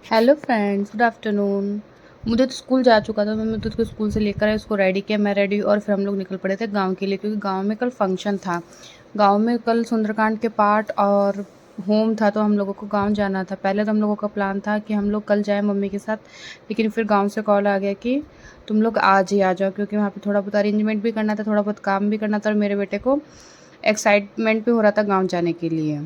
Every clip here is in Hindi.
Hello friends, good afternoon. मुझे तो स्कूल जा चुका था, मैं तो उसको स्कूल से लेकर आई, उसको रेडी किया, मैं रेडी और फिर हम लोग निकल पड़े थे गांव के लिए, क्योंकि गांव में कल फंक्शन था। गांव में कल सुंदरकांड के पाठ और होम था, तो हम लोगों को गांव जाना था। पहले तो हम लोगों का प्लान था कि हम लोग कल जाएं मम्मी के साथ, लेकिन फिर गांव से कॉल आ गया कि तुम लोग आज ही आ जाओ, क्योंकि वहाँ पे थोड़ा बहुत अरेंजमेंट भी करना था, थोड़ा बहुत काम भी करना था, और मेरे बेटे को एक्साइटमेंट भी हो रहा था गाँव जाने के लिए।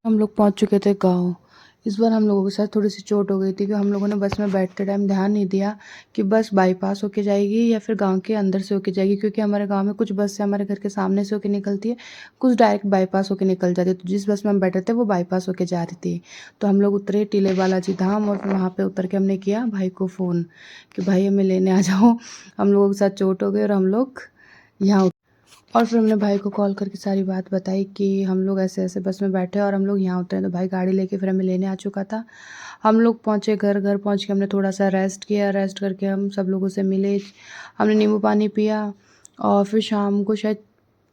हम लोग पहुंच चुके थे गाँव। इस बार हम लोगों के साथ थोड़ी सी चोट हो गई थी कि हम लोगों ने बस में बैठते टाइम ध्यान नहीं दिया कि बस बाईपास होके जाएगी या फिर गांव के अंदर से होके जाएगी, क्योंकि हमारे गांव में कुछ बस से हमारे घर के सामने से होके निकलती है, कुछ डायरेक्ट बाईपास होके निकल जाती है। तो जिस बस में हम बैठे थे वो बाईपास होके जा रही थी। तो हम लोग उतरे टीले बालाजी धाम, और फिर वहाँ पे उतर के हमने किया भाई को फ़ोन कि भाई हमें लेने आ जाओ, हम लोगों के साथ चोट हो गई और हम लोग यहाँ। और फिर हमने भाई को कॉल करके सारी बात बताई कि हम लोग ऐसे ऐसे बस में बैठे और हम लोग यहाँ उतरे। तो भाई गाड़ी लेके फिर हमें लेने आ चुका था। हम लोग पहुँचे घर। घर पहुँच के हमने थोड़ा सा रेस्ट किया, रेस्ट करके हम सब लोगों से मिले, हमने नींबू पानी पिया। और फिर शाम को शायद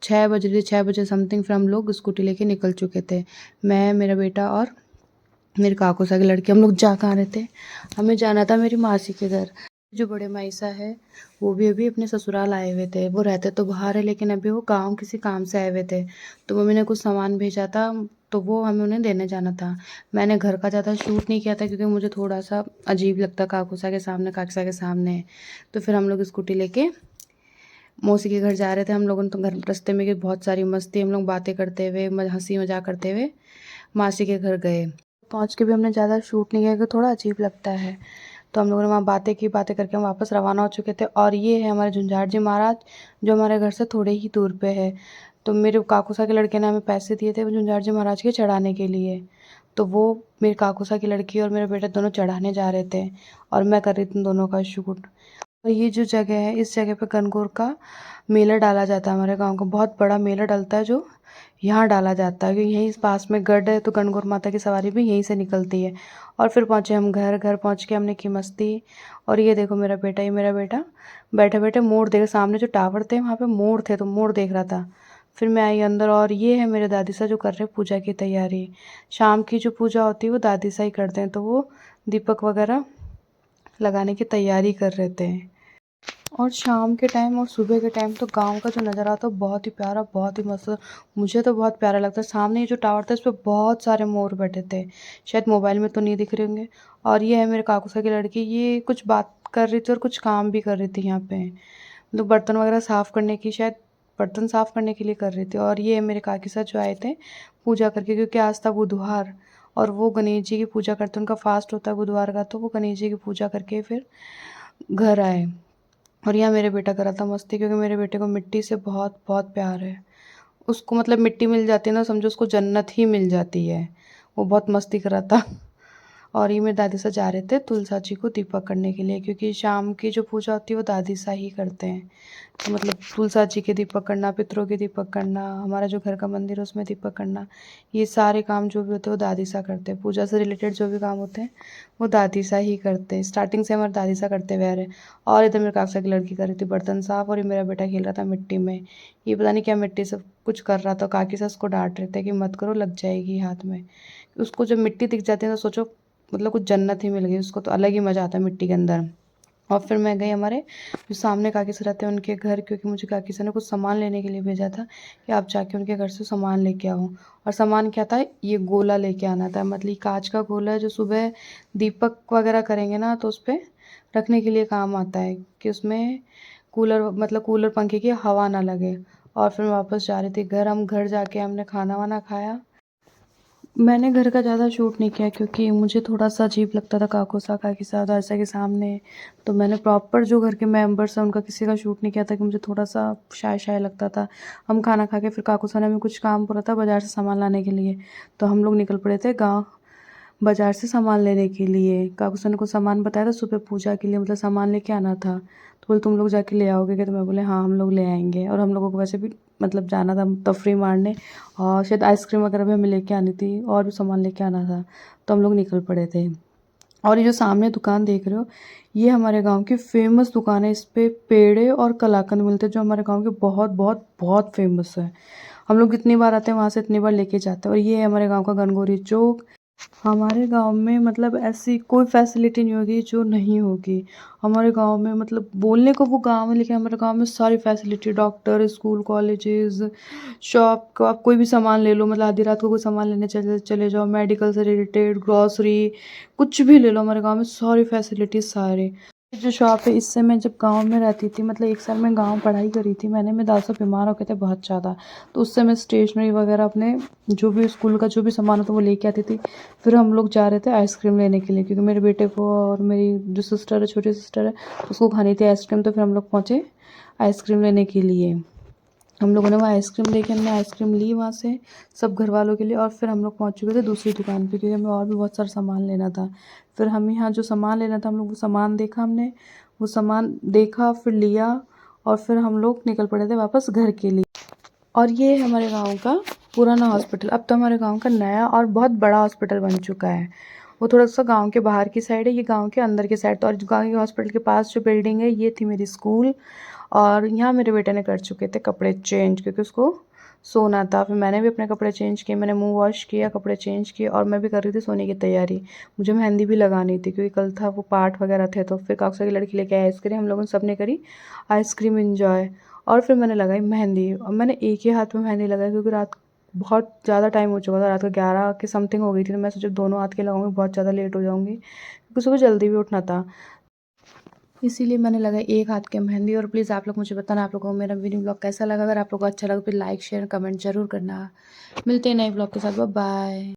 6 बज रहे थे, 6 बजे समथिंग फिर हम लोग स्कूटी लेके निकल चुके थे। मैं, मेरा बेटा और मेरे काकू सा की लड़की। हम लोग जा कहाँ रहे थे, हमें जाना था मेरी मासी के घर। जो बड़े माईसा है वो भी अभी अपने ससुराल आए हुए थे। वो रहते तो बाहर है, लेकिन अभी वो गाँव किसी काम से आए हुए थे। तो मम्मी ने कुछ सामान भेजा था, तो वो हमें उन्हें देने जाना था। मैंने घर का ज़्यादा शूट नहीं किया था, क्योंकि मुझे थोड़ा सा अजीब लगता काकूसा के सामने, काकसा के सामने। तो फिर हम लोग स्कूटी लेके मौसी के घर जा रहे थे। हम लोगों ने तो घर रास्ते में की बहुत सारी मस्ती, हम लोग बातें करते हुए, हंसी मजाक करते हुए मासी के घर गए। पहुंच के भी हमने ज़्यादा शूट नहीं किया, क्योंकि थोड़ा अजीब लगता है। तो हम लोगों ने वहाँ बातें की, बातें करके हम वापस रवाना हो चुके थे। और ये है हमारे झुंझार जी महाराज, जो हमारे घर से थोड़े ही दूर पे है। तो मेरे काकूसा के लड़के ने हमें पैसे दिए थे वो झुंझार जी महाराज के चढ़ाने के लिए। तो वो मेरे काकूसा की लड़की और मेरे बेटे दोनों चढ़ाने जा रहे थे, और मैं कर रही थी दोनों का शूट। और ये जो जगह है, इस जगह पे गणगौर का मेला डाला जाता है। हमारे गांव का बहुत बड़ा मेला डलता है, जो यहाँ डाला जाता है, क्योंकि यहीं पास में गढ़ है, तो गणगौर माता की सवारी भी यहीं से निकलती है। और फिर पहुँचे हम घर। घर पहुँच के हमने की मस्ती। और ये देखो मेरा बेटा, ये मेरा बेटा बैठे बैठे मोर देख, सामने जो टावर थे वहाँ पे मोर थे, तो मोर देख रहा था। फिर मैं आई अंदर, और ये है मेरे दादी सा जो कर रहे पूजा की तैयारी। शाम की जो पूजा होती है वो दादी सा ही करते हैं, तो वो दीपक वगैरह लगाने की तैयारी कर रहे थे। और शाम के टाइम और सुबह के टाइम तो गाँव का जो नज़ारा आता है बहुत ही प्यारा, बहुत ही मस्त। मुझे तो बहुत प्यारा लगता है। सामने ये जो टावर था, इस पे बहुत सारे मोर बैठे थे। शायद मोबाइल में तो नहीं दिख रहे होंगे। और ये है मेरे काकू सा की लड़की, ये कुछ बात कर रही थी और कुछ काम भी कर रही थी यहाँ पे, मतलब बर्तन वगैरह साफ़ करने की, शायद बर्तन साफ़ करने के लिए कर रही थी। और ये मेरे काकी साथ जो आए थे पूजा करके, क्योंकि आज था बुधवार और वो गणेश जी की पूजा करते हैं, उनका फास्ट होता है बुधवार का, तो वो गणेश जी की पूजा करके फिर घर आए। और यहाँ मेरे बेटा कर रहा था मस्ती, क्योंकि मेरे बेटे को मिट्टी से बहुत बहुत प्यार है। उसको मतलब मिट्टी मिल जाती है ना, समझो उसको जन्नत ही मिल जाती है। वो बहुत मस्ती कर रहा था। और ये मेरे दादी सा जा रहे थे तुलसा जी को दीपक करने के लिए, क्योंकि शाम की जो पूजा होती है वो दादी सा ही करते हैं। तो मतलब तुलसा जी के दीपक करना, पितरों के दीपक करना, हमारा जो घर का मंदिर है उसमें दीपक करना, ये सारे काम जो भी होते हैं वो दादी सा करते हैं। पूजा से रिलेटेड जो भी काम होते हैं वो दादी सा ही करते हैं, स्टार्टिंग से हमारे दादी सा करते हुए आ रहे हैं। और इधर मेरे काफसा की लड़की कर रही थी बर्तन साफ, और ये मेरा बेटा खेल रहा था मिट्टी में। ये पता नहीं क्या मिट्टी से कुछ कर रहा था, काकी सा उसको डांट रहे थे कि मत करो, लग जाएगी हाथ में। उसको जब मिट्टी दिख जाती है तो सोचो मतलब कुछ जन्नत ही मिल गई उसको, तो अलग ही मज़ा आता है मिट्टी के अंदर। और फिर मैं गई हमारे जो सामने काकी से रहते हैं उनके घर, क्योंकि मुझे काकी से ने कुछ सामान लेने के लिए भेजा था कि आप जाके उनके घर से सामान लेके आओ। और सामान क्या था, ये गोला लेके आना था, मतलब ये कांच का गोला है जो सुबह दीपक वगैरह करेंगे ना तो उस पर रखने के लिए काम आता है, कि उसमें कूलर मतलब कूलर पंखे की हवा ना लगे। और फिर मैं वापस जा रही थी घर। हम घर जाके हमने खाना वाना खाया। मैंने घर का ज़्यादा शूट नहीं किया, क्योंकि मुझे थोड़ा-सा अजीब लगता था काकू सा, काकी सा, दादा के सामने। तो मैंने प्रॉपर जो घर के मेंबर्स हैं उनका किसी का शूट नहीं किया था, कि मुझे थोड़ा-सा शाय-शाय लगता था। हम खाना खा के फिर काकू सा ने हमें कुछ काम बोला था बाज़ार से सामान लाने के लिए, तो हम लोग निकल पड़े थे गाँव बाज़ार से सामान लेने के लिए। काकू सा ने कुछ सामान बताया था सुबह पूजा के लिए, मतलब सामान लेके आना था। तो बोले तुम लोग जाके ले आओगे क्या? तो मैं बोले हाँ, हम लोग ले आएँगे। और हम लोगों को वैसे भी मतलब जाना था तफरी मारने, और शायद आइसक्रीम वगैरह भी हमें लेके आनी थी और भी सामान लेके आना था, तो हम लोग निकल पड़े थे। और ये जो सामने दुकान देख रहे हो, ये हमारे गांव की फेमस दुकान है। इस पे पेड़े और कलाकंद मिलते हैं जो हमारे गांव के बहुत बहुत बहुत फेमस है। हम लोग जितनी बार आते हैं वहाँ से इतनी बार लेके जाते हैं। और ये है हमारे गांव का गनगोरी चौक। हमारे गांव में मतलब ऐसी कोई फैसिलिटी नहीं होगी जो नहीं होगी। हमारे गांव में मतलब बोलने को वो गांव है, लेकिन हमारे गांव में सारी facility, doctor, school, colleges, shop को आप कोई भी सामान ले लो, मतलब आधी रात को कोई सामान लेने चले चले जाओ, मेडिकल से रिलेटेड, ग्रॉसरी, कुछ भी ले लो, हमारे गांव में सारी फैसिलिटीज सारे। जो शॉप है, इससे मैं जब गांव में रहती थी, मतलब 1 साल मैं गांव पढ़ाई करी थी मैंने, मेरे दादा साहब बीमार हो गए थे बहुत ज़्यादा, तो उससे मैं स्टेशनरी वगैरह अपने जो भी स्कूल का जो भी सामान होता वो लेके आती थी। फिर हम लोग जा रहे थे आइसक्रीम लेने के लिए, क्योंकि मेरे बेटे को और मेरी जो सिस्टर है, छोटी सिस्टर है, उसको खानी थी आइसक्रीम। तो फिर हम लोग पहुँचे आइसक्रीम लेने के लिए। हम लोगों ने वहाँ आइसक्रीम लेके हमने आइसक्रीम ली वहाँ से सब घर वालों के लिए। और फिर हम लोग पहुँच चुके थे दूसरी दुकान पे, क्योंकि हमें और भी बहुत सारा सामान लेना था। फिर हम यहाँ जो सामान लेना था, हम लोग वो सामान देखा, हमने वो सामान देखा, फिर लिया, और फिर हम लोग निकल पड़े थे वापस घर के लिए। और ये है हमारे गांव का पुराना हॉस्पिटल। अब तो हमारे गांव का नया और बहुत बड़ा हॉस्पिटल बन चुका है। वो थोड़ा सा गांव के बाहर की साइड है, ये गांव के अंदर की साइड। तो और गांव के हॉस्पिटल के पास जो बिल्डिंग है, ये थी मेरी स्कूल। और यहाँ मेरे बेटे ने कर चुके थे कपड़े चेंज, क्योंकि उसको सोना था। फिर मैंने भी अपने कपड़े चेंज किए, मैंने मुंह वॉश किया, कपड़े चेंज किए, और मैं भी कर रही थी सोने की तैयारी। मुझे मेहंदी भी लगानी थी, क्योंकि कल था वो पाठ वगैरह थे। तो फिर काकसा की लड़की लेके आई आइसक्रीम, हम लोगों सब ने करी आइसक्रीम इंजॉय। और फिर मैंने लगाई मेहंदी, और मैंने एक ही हाथ में मेहंदी लगाई, क्योंकि रात बहुत ज़्यादा टाइम हो चुका था, रात को 11 के समथिंग हो गई थी। तो मैं सोचा दोनों हाथ के लगाऊंगी, बहुत ज़्यादा लेट हो जाऊंगी, क्योंकि सुबह जल्दी भी उठना था, इसीलिए मैंने लगाई एक हाथ के मेहंदी। और प्लीज़ आप लोग मुझे बताना आप लोगों को मेरा वीडियो ब्लॉग कैसा लगा। अगर आप लोगों को अच्छा लगा तो प्लीज़ लाइक शेयर कमेंट जरूर करना। मिलते हैं नए ब्लॉग के साथ, बाय बाय।